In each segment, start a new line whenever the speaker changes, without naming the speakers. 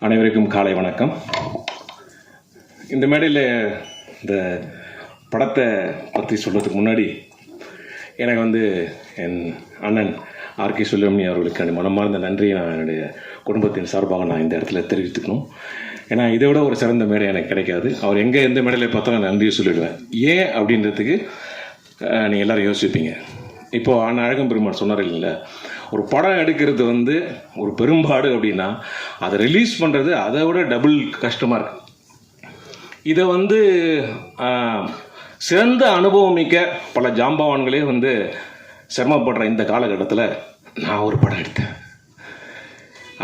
அனைவருக்கும் காலை வணக்கம். இந்த மேடையில் இந்த படத்தை பற்றி சொல்கிறதுக்கு முன்னாடி எனக்கு என் அண்ணன் ஆர்கே சுப்பிரமணியம் அவர்களுக்கு மனமார்ந்த நன்றியை நான் என்னுடைய குடும்பத்தின் சார்பாக நான் இந்த இடத்துல தெரிவித்துக்கணும். ஏன்னா இதை விட ஒரு சிறந்த மேடை எனக்கு கிடைக்காது. அவர் எங்கே எந்த மேடையில் பார்த்தாலும் நன்றியை சொல்லிவிடுவேன். ஏன் அப்படின்றதுக்கு நீங்கள் எல்லோரும் யோசிப்பீங்க. இப்போது அண்ணன் அழகம் பெருமாள் சொன்னார் இல்லைங்களா, ஒரு படம் எடுக்கிறது ஒரு பெரும்பாடு அப்படின்னா அதை ரிலீஸ் பண்ணுறது அதை விட டபுள் கஷ்டமாக இருக்குது. இதை சிறந்த அனுபவம் மிக்க பல ஜாம்பவான்களே சிரமப்படுற இந்த காலகட்டத்தில் நான் ஒரு படம் எடுத்தேன்.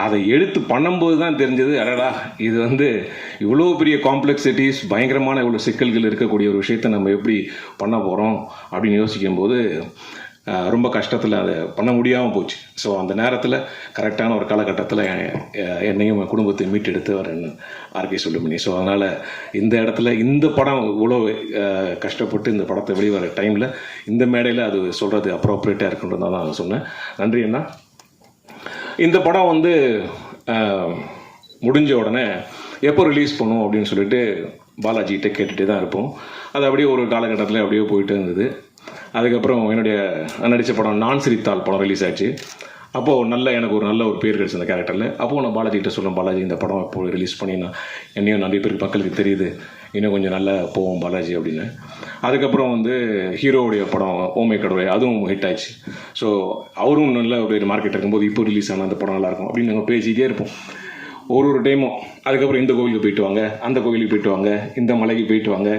அதை எடுத்து பண்ணும்போது தான் தெரிஞ்சது, அடடா இது இவ்வளோ பெரிய காம்ப்ளெக்சிட்டிஸ், பயங்கரமான இவ்வளோ சிக்கல்கள் இருக்கக்கூடிய ஒரு விஷயத்தை நம்ம எப்படி பண்ண போகிறோம் அப்படின்னு யோசிக்கும்போது ரொம்ப கஷ்டத்தில் அதை பண்ண முடியாமல் போச்சு. ஸோ அந்த நேரத்தில் கரெக்டான ஒரு காலகட்டத்தில் என்னையும் குடும்பத்தை மீட்டெடுத்து ஆர்கே சுப்பிரமணியம். ஸோ அதனால் இந்த இடத்துல இந்த படம் இவ்வளோ கஷ்டப்பட்டு இந்த படத்தை வெளிவர டைமில் இந்த மேடையில் அது சொல்கிறது அப்ரோப்ரியேட்டாக இருக்குன்றதான் நான் சொன்னேன். நன்றி அண்ணா. இந்த படம் முடிஞ்ச உடனே எப்போ ரிலீஸ் பண்ணும் அப்படின்னு சொல்லிட்டு பாலாஜிகிட்ட கேட்டுகிட்டே தான் இருப்போம். அது அப்படியே ஒரு காலகட்டத்தில் அப்படியே போயிட்டு இருந்தது. அதுக்கப்புறம் என்னுடைய நடித்த படம் நான் சிரித்தால் படம் ரிலீஸ் ஆச்சு. அப்போது எனக்கு ஒரு நல்ல ஒரு பேர் கிடச்சி அந்த கேரக்டரில். அப்போது நான் பாலாஜிகிட்ட சொல்லுவேன், பாலாஜி இந்த படம் இப்போது ரிலீஸ் பண்ணி நான் என்னையும் நிறைய பேருக்கு மக்களுக்கு தெரியுது, இன்னும் கொஞ்சம் நல்லா போவோம் பாலாஜி அப்படின்னு. அதுக்கப்புறம் ஹீரோவுடைய படம் ஓமை கடவுளை, அதுவும் ஹிட் ஆச்சு. ஸோ அவரும் நல்ல ஒரு மார்க்கெட் இருக்கும்போது இப்போ ரிலீஸ் ஆனால் அந்த படம் நல்லாயிருக்கும் அப்படின்னு நாங்கள் பேசிக்கிட்டே இருப்போம் ஒரு டைமும். அதுக்கப்புறம் இந்த கோவிலுக்கு போயிட்டு வாங்க, அந்த கோவிலுக்கு போயிட்டு வாங்க, இந்த மலைக்கு போயிட்டு வாங்க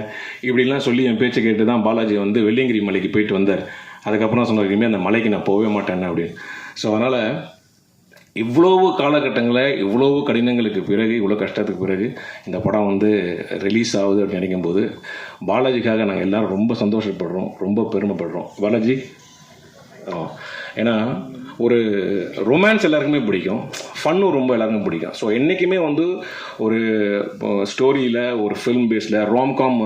இப்படிலாம் சொல்லி என் பேச்சை கேட்டு தான் பாலாஜி வெள்ளியங்கிரி மலைக்கு போயிட்டு வந்தார். அதுக்கப்புறம் சொன்னார், இனிமேல் அந்த மலைக்கு நான் போகவே மாட்டேன் அப்படின்னு. ஸோ அதனால் இவ்வளவு காலகட்டங்களில் இவ்வளவு கடினங்களுக்கு பிறகு, இவ்வளோ கஷ்டத்துக்கு பிறகு இந்த படம் ரிலீஸ் ஆகுது அப்படின்னு நினைக்கும்போது பாலாஜிக்காக நாங்கள் எல்லோரும் ரொம்ப சந்தோஷப்படுறோம், ரொம்ப பெருமைப்படுறோம். பாலாஜி ஏன்னா ஒரு ரொமான்ஸ் எல்லாருக்குமே பிடிக்கும், ஃபன்னும் ரொம்ப எல்லாருக்குமே பிடிக்கும். ஸோ என்றைக்குமே ஒரு ஸ்டோரியில் ஒரு ஃபில்ம் பேஸில் ராம்காம்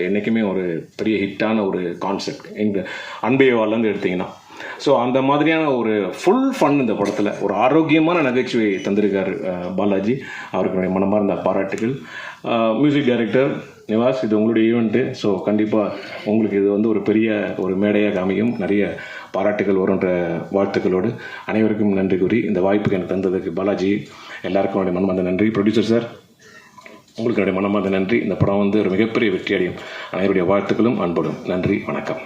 என்றைக்குமே ஒரு பெரிய ஹிட்டான ஒரு கான்செப்ட் எங்கள் அன்பேவாலேருந்து எடுத்திங்கன்னா. ஸோ அந்த மாதிரியான ஒரு ஃபுல் ஃபன் இந்த படத்தில் ஒரு ஆரோக்கியமான நகைச்சுவை தந்திருக்கார் பாலாஜி. அவருக்கு என்னுடைய மனமார்ந்த பாராட்டுகள். மியூசிக் டைரக்டர் நிவாஸ், இது உங்களுடைய ஈவெண்ட்டு. ஸோ கண்டிப்பாக உங்களுக்கு இது ஒரு பெரிய ஒரு மேடையாக அமையும். நிறைய பாராட்டுகள் வரும்ன்ற வாழ்த்துக்களோடு அனைவருக்கும் நன்றி கூறி இந்த வாய்ப்புக்கு எனக்கு தந்ததுக்கு பாலாஜி எல்லாருக்கும் என்னுடைய மனமார்ந்த நன்றி. ப்ரொடியூசர் சார், உங்களுக்கு என்னுடைய மனமார்ந்த நன்றி. இந்த படம் ஒரு மிகப்பெரிய வெற்றி அடையும். அனைவருடைய வாழ்த்துக்களும் அன்போடும். நன்றி, வணக்கம்.